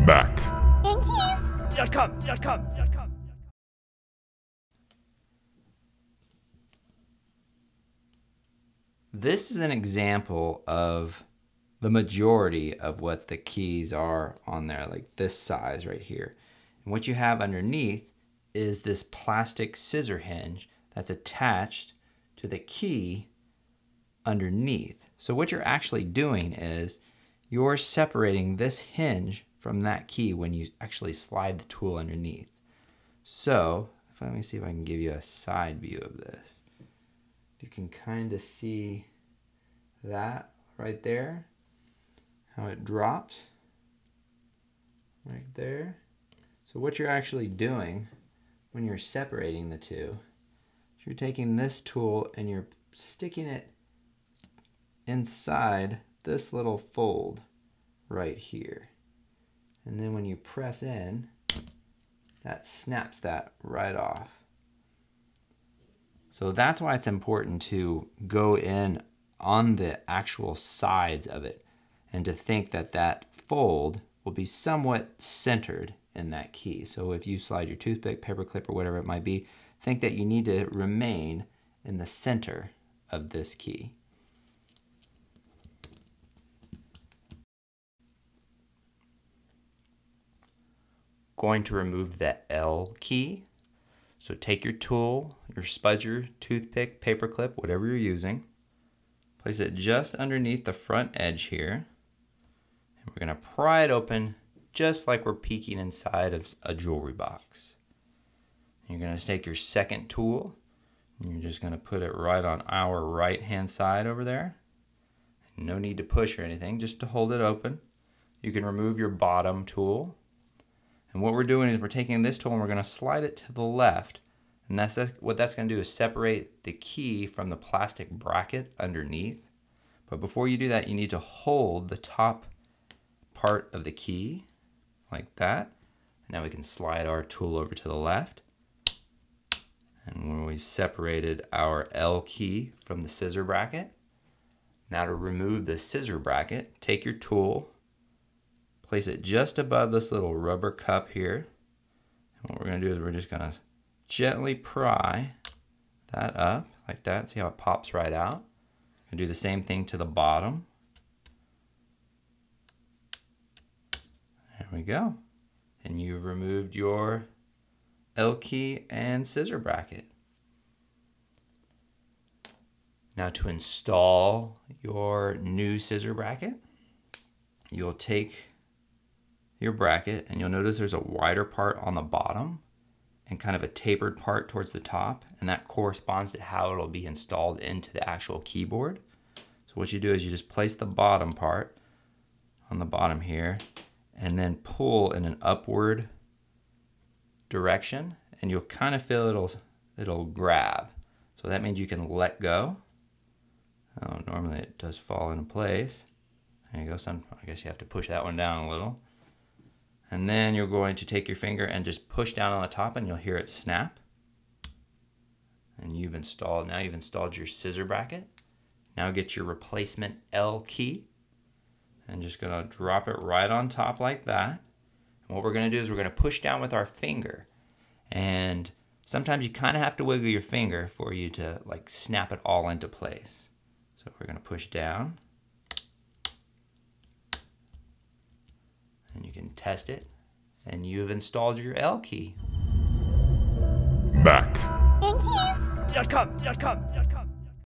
Mac. This is an example of the majority of what the keys are on there, like this size right here. And what you have underneath is this plastic scissor hinge that's attached to the key underneath. So what you're actually doing is you're separating this hinge from that key when you actually slide the tool underneath. So let me see if I can give you a side view of this. You can kind of see that right there, how it drops right there. So what you're actually doing when you're separating the two, you're taking this tool and you're sticking it inside this little fold right here. And then when you press in, that snaps that right off. So that's why it's important to go in on the actual sides of it and to think that that fold will be somewhat centered in that key. So if you slide your toothpick, paper clip, or whatever it might be, think that you need to remain in the center of this key. Going to remove the L key. So take your tool, your spudger, toothpick, paper clip, whatever you're using. Place it just underneath the front edge here. And we're going to pry it open just like we're peeking inside of a jewelry box. You're going to take your second tool and you're just going to put it right on our right hand side over there. No need to push or anything, just to hold it open. You can remove your bottom tool. And what we're doing is we're taking this tool and we're going to slide it to the left. And what that's going to do is separate the key from the plastic bracket underneath. But before you do that, you need to hold the top part of the key like that. Now we can slide our tool over to the left. And when we've separated our L key from the scissor bracket, now to remove the scissor bracket, take your tool, place it just above this little rubber cup here. And what we're going to do is we're just going to gently pry that up like that. See how it pops right out? And do the same thing to the bottom. There we go. And you've removed your L key and scissor bracket. Now to install your new scissor bracket, you'll take your bracket and you'll notice there's a wider part on the bottom and kind of a tapered part towards the top, and that corresponds to how it'll be installed into the actual keyboard. So what you do is you just place the bottom part on the bottom here and then pull in an upward direction, and you'll kind of feel it'll grab. So that means you can let go. Oh, normally it does fall into place. There you go. I guess you have to push that one down a little. And then you're going to take your finger and just push down on the top and you'll hear it snap. And now you've installed your scissor bracket. Now get your replacement L key and just gonna drop it right on top like that. And what we're gonna do is we're gonna push down with our finger. And sometimes you kind of have to wiggle your finger for you to like snap it all into place. So we're gonna push down. And you can test it, and you've installed your L key. Mac. Thank you.